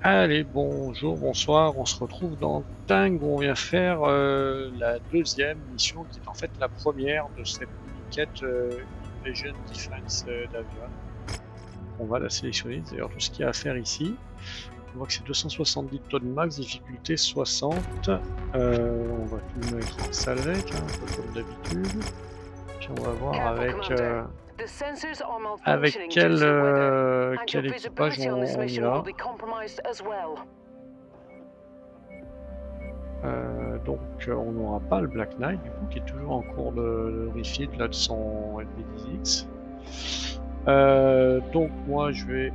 Allez, bonjour, bonsoir, on se retrouve dans Tang où on vient faire la deuxième mission qui est en fait la première de cette mini-quête Invasion Defense d'Avion. On va la sélectionner, c'est d'ailleurs tout ce qu'il y a à faire ici. On voit que c'est 270 tonnes max, difficulté 60. On va tout mettre en salvec, hein, un peu comme d'habitude. Puis on va voir avec quel équipage on y va. Donc on n'aura pas le Black Knight du coup qui est toujours en cours de refit là, de son LB10X. Donc moi je vais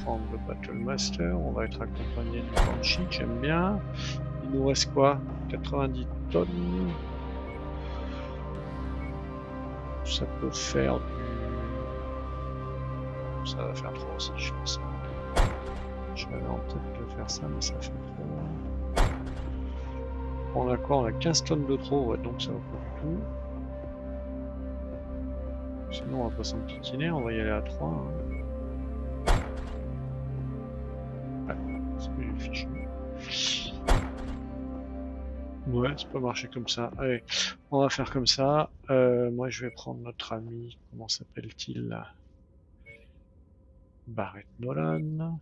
prendre le Battle Master, on va être accompagné du Banshee que j'aime bien. Il nous reste quoi? 90 tonnes. Ça peut faire du... Ça va faire trop aussi je pense. J'avais en tête de faire ça mais ça fait trop. On a quoi? On a 15 tonnes de trop, ouais, donc ça va pas du tout. Sinon on va pas s'enquiquiner, on va y aller à 3. Hein. Ouais, c'est ce que j'ai fichu. Ouais, ça peut marcher comme ça. Allez, on va faire comme ça. Moi je vais prendre notre ami, comment s'appelle-t-il là? Barrett Nolan.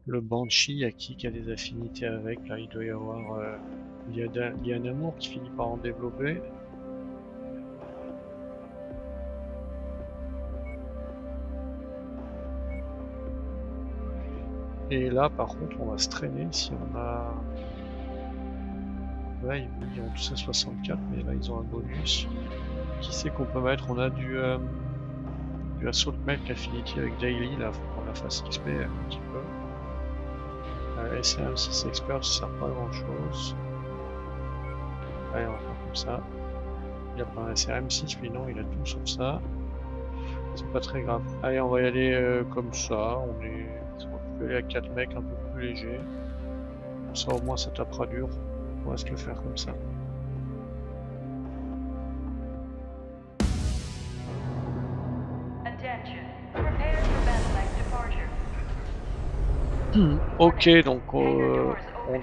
Le Banshee, à qui a des affinités avec? Là il doit y avoir Lian Amour qui finit par en développer. Et là, par contre, on va se traîner si on a... Là, ils ont tous à 64, mais là, ils ont un bonus. Qui c'est qu'on peut mettre? On a du Assault Mech Affinity avec Daily, là, faut qu'on la fasse XP un petit peu. SM 6 Expert, ça sert pas à grand chose. Allez, on va faire comme ça. Il a pas un SRM 6, mais non, il a tout sauf ça. C'est pas très grave. Allez, on va y aller comme ça. On peut aller à 4 mecs un peu plus légers. Ça, au moins, ça tapera dur. On va se le faire comme ça. Ok, donc on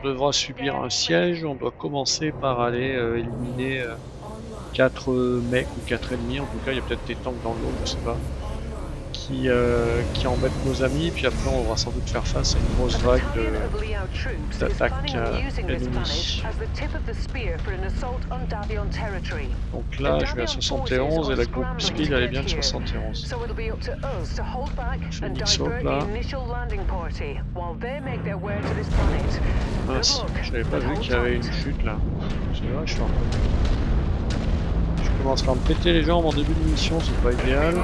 devra subir un siège. On doit commencer par aller éliminer 4 mecs ou 4 ennemis. En tout cas, il y a peut-être des tanks dans l'eau, je sais pas. Qui embêtent nos amis. Puis après, on va sans doute faire face à une grosse vague d'attaques ennemies. Donc là, je vais à 71 et la groupe speed elle est bien de 71. Phoenix Hope là. Mince, j'avais pas vu qu'il y avait une chute là. C'est vrai, je suis en train de... Je commence par me péter les jambes en début de mission, c'est pas idéal.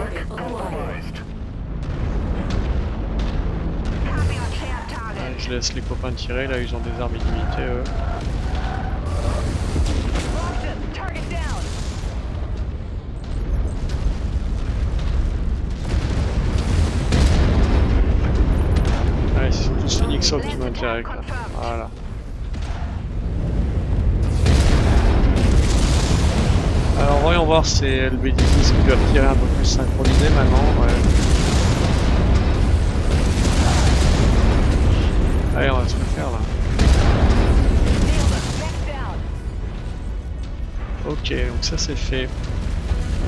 Je laisse les copains tirer, là ils ont des armes illimitées eux. Allez, c'est surtout Phoenix Hope qui m'intéresse là. Voilà. Alors voyons voir, c'est LB10 qui doit tirer un peu plus synchronisé maintenant. Ouais. Allez, on va se le faire là. Ok, donc ça c'est fait.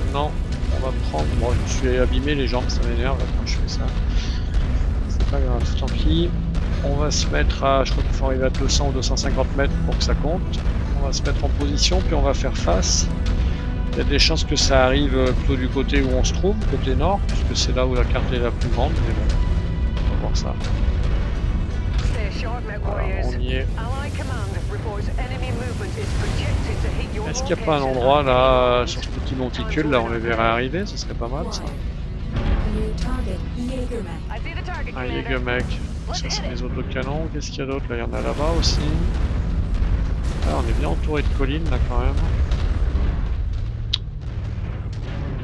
Maintenant, on va prendre... Bon, je me suis abîmé les jambes, ça m'énerve quand je fais ça. C'est pas grave, tant pis. On va se mettre à... Je crois qu'il faut arriver à 200 ou 250 mètres pour que ça compte. On va se mettre en position, puis on va faire face. Il y a des chances que ça arrive plutôt du côté où on se trouve, côté nord, puisque c'est là où la carte est la plus grande, mais bon, on va voir ça. Voilà, on y est. Est-ce qu'il n'y a pas un endroit là, sur ce petit monticule, là on les verrait arriver? Ce serait pas mal ça. Un Jägermech. Ça c'est les autocanons. Qu'est-ce qu'il y a d'autre là? Il y en a là-bas aussi. Ah, on est bien entouré de collines là quand même.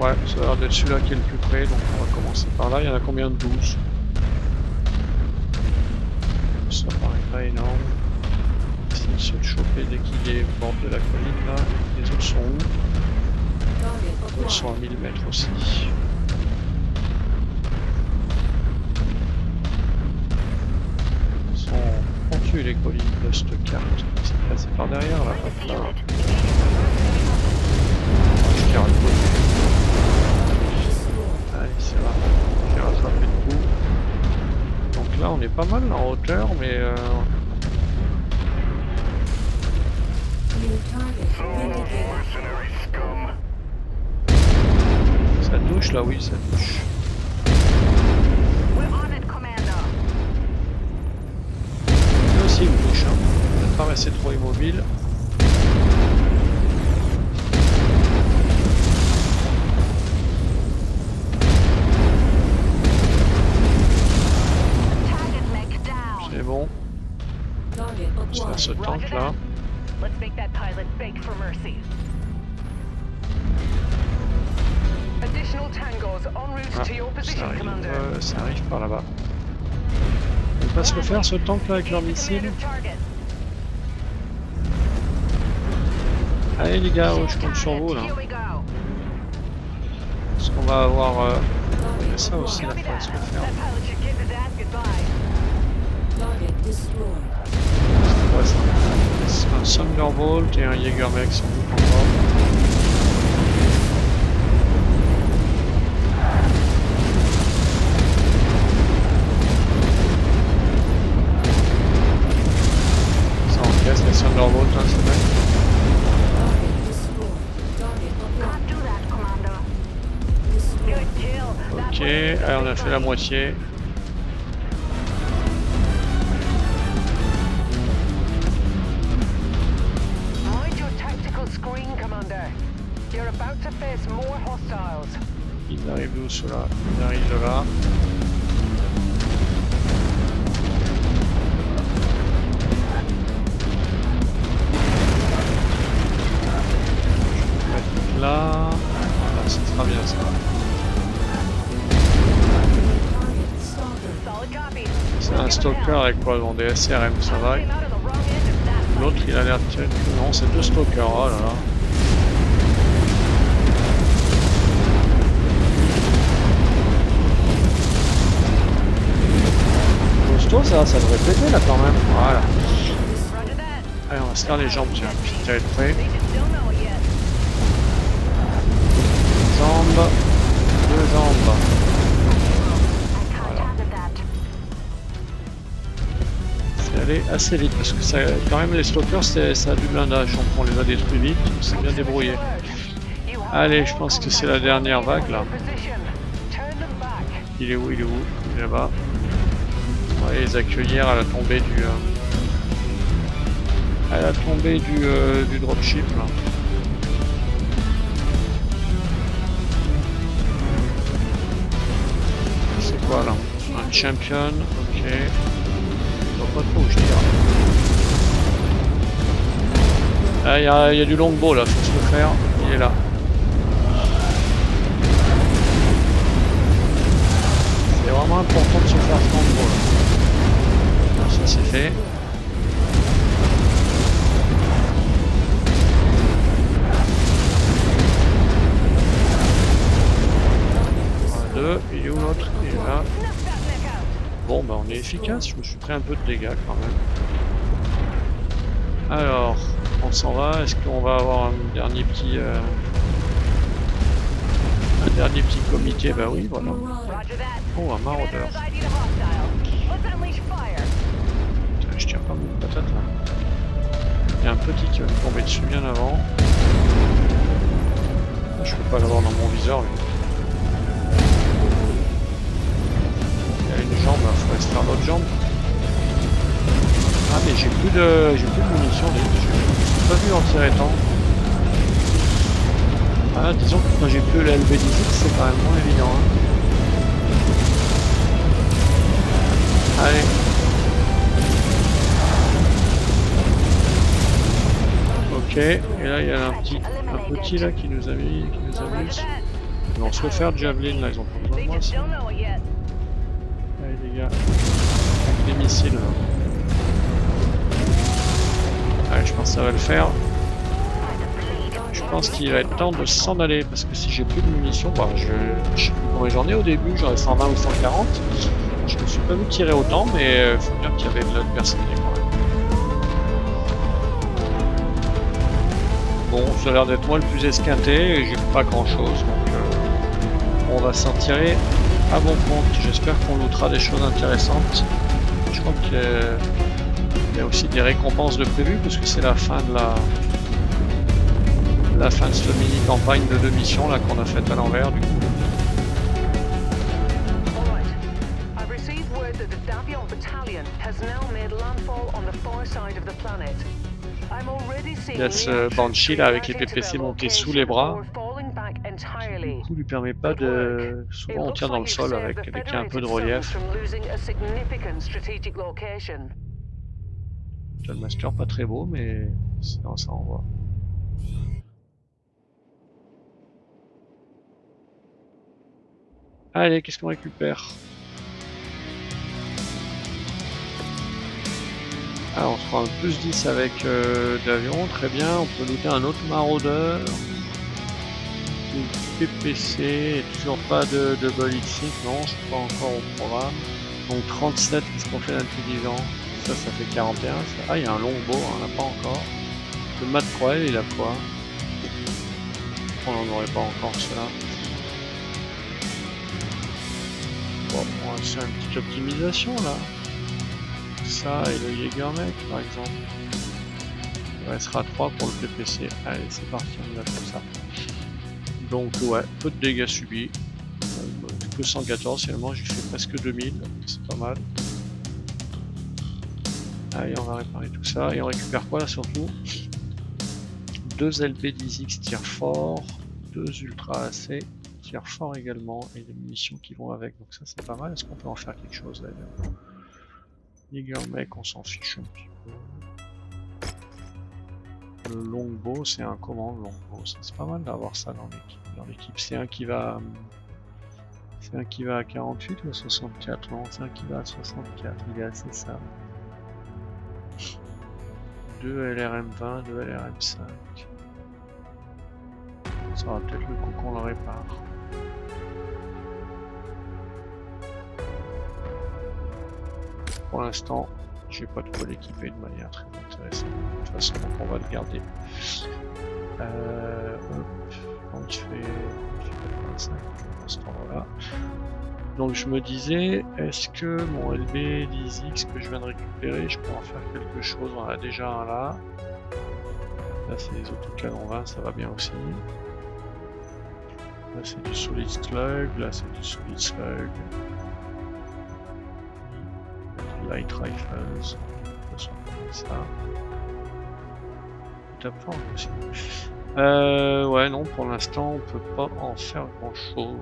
Ouais, ça a l'air d'être celui-là qui est le plus près, donc on va commencer par là. Il y en a combien de 12? Ça paraît pas énorme. Essayer de se le choper dès qu'il est au bord de la colline là. Les autres sont où? Les autres sont à 1000 mètres aussi. dessus les collines de cette carte. C'est passé par derrière là. Hop là. Je tire à côté. Allez, c'est là. J'ai rattrapé le coup. Donc là, on est pas mal en hauteur, mais ça touche là, oui, ça touche. Lui aussi, il me touche. Hein. Je vais pas rester trop immobile. C'est bon. On se faire ce tank là. Ah, ça arrive par là-bas. On va se le faire ce tank là avec leur missile. Allez les gars, je compte sur vous là. Parce qu'on va avoir ça aussi là, faut se le faire. C'est quoi ça? C'est un Thunderbolt et un Jägermech sans doute encore. Ça encaisse les Thunderbolt, hein, c'est vrai. Ok, allez, on a fait la moitié. Ils arrivent d'où ceux-là? Ils arrivent de là. Je vais mettre là. Voilà, ça sera bien ça. C'est un stalker avec quoi? Bon, des SRM, ça va. L'autre, il a l'air de... Non, c'est deux stalkers, oh là là. Costaud, ça devrait péter là quand même. Voilà. Allez, on va se faire les jambes, tiens. Tu vas être prêt. Jambes. Deux jambes. Aller assez vite parce que ça, quand même les stalkers ça a du blindage, donc on les a détruits vite, c'est bien débrouillé. Allez, je pense que c'est la dernière vague là. Il est où? Il est où? Il est là-bas. On va les accueillir à la tombée du du dropship là. C'est quoi là? Un champion, ok. Pas trop où je tire. Ah, il y a du longbow là, faut se le faire. Il est là. C'est vraiment important de se faire ce longbow là. Ça c'est fait. Deux, il est où l'autre? Il est là. Bon, bah on est efficace, je me suis pris un peu de dégâts quand même. Alors, on s'en va, est-ce qu'on va avoir un dernier petit comité? Bah oui, voilà. Oh, un maraudeur. Putain, je tiens pas mon patate là. Il y a un petit qui va me tomber dessus bien avant. Je peux pas l'avoir dans mon viseur lui. Une jambe, il faudrait se faire l'autre jambe. Ah mais j'ai plus de munitions, j'ai pas vu en tirer tant. Ah disons que quand j'ai plus le LV18 c'est quand même moins évident. Hein. Allez. Ok, et là il y a un petit là qui nous amuse. Ils vont se refaire de javelin là, ils ont pas besoin de moi ça. Allez les gars, avec les missiles là. Allez, je pense que ça va le faire. Je pense qu'il va être temps de s'en aller parce que si j'ai plus de munitions, bah, je sais plus combien j'en ai au début, j'aurais 120 ou 140. Je me suis pas vu tirer autant, mais faut dire qu'il y avait de l'adversité quand même. Bon, ça a l'air d'être moi le plus esquinté et j'ai pas grand chose, donc on va s'en tirer à bon compte. J'espère qu'on lootera des choses intéressantes. Je crois qu'il y a aussi des récompenses de prévues parce que c'est la fin de la fin de cette mini campagne de 2 missions là qu'on a faite à l'envers du coup. Il y a ce Banshee là avec les PPC montés sous les bras qui du coup lui permet pas de... Souvent on tire dans le sol avec dès qu'il y a un peu de relief. Le master pas très beau mais sinon ça envoie. Allez, qu'est-ce qu'on récupère? Ah, on se prend un plus 10 avec d'avion, très bien. On peut looter un autre maraudeur. Une PPC, toujours pas de double hit, non, c'est pas encore au programme. Donc 37, qu'est-ce qu'on fait d'intelligent? Ça fait 41. Ça... Ah, il y a un longbow, on n'en a pas encore. Le Mat Croel, il a quoi? On n'en aurait pas encore cela. Bon, on va faire une petite optimisation là. Ça et le Jägermech par exemple. Il restera 3 pour le PPC. Allez, c'est parti, on y va comme ça. Donc ouais, peu de dégâts subis. Que 114 finalement, j'ai fait presque 2000, c'est pas mal. Allez, on va réparer tout ça. Et on récupère quoi là surtout? 2 LB10X tir fort, 2 Ultra AC tir fort également, et des munitions qui vont avec, donc ça c'est pas mal. Est-ce qu'on peut en faire quelque chose d'ailleurs? Jägermech, on s'en fiche un petit peu. Le longbow, c'est un comment le longbow? C'est pas mal d'avoir ça dans l'équipe. C'est un qui va... C'est un qui va à 48 ou à 64? Non, c'est un qui va à 64, il est assez stable. 2 LRM20, 2 LRM5. Ça va peut-être le coup qu'on le répare. Pour l'instant, j'ai pas de quoi l'équiper de manière très intéressante. De toute façon, donc on va le garder. Donc je fais 85 pour ce temps-là. Donc je me disais, est-ce que mon LB10X que je viens de récupérer, je peux en faire quelque chose? On en a déjà un là. Là c'est les autocanons 20, ça va bien aussi. Là c'est du solid slug, là c'est du solid slug. Light rifles, de toute façon ça. Top forme aussi. Ouais non, pour l'instant on peut pas en faire grand chose.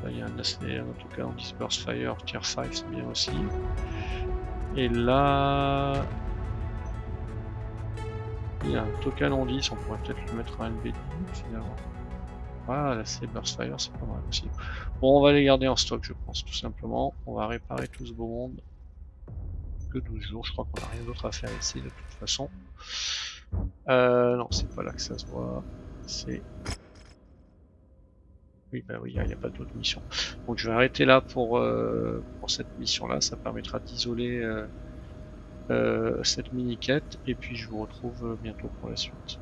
Là il y a un ACR, en tout cas en Disperse Fire, Tier 5 c'est bien aussi. Et là... Il y a un Tocanon 10, on pourrait peut-être lui mettre un LB10 finalement. Ah, la Burst Fire, c'est pas mal aussi. Bon, on va les garder en stock, je pense, tout simplement. On va réparer tout ce beau monde. Que 12 jours, je crois qu'on n'a rien d'autre à faire ici, de toute façon. Non, c'est pas là que ça se voit. C'est... Oui, bah oui, il n'y a pas d'autres missions. Donc je vais arrêter là pour cette mission-là. Ça permettra d'isoler cette mini-quête. Et puis je vous retrouve bientôt pour la suite.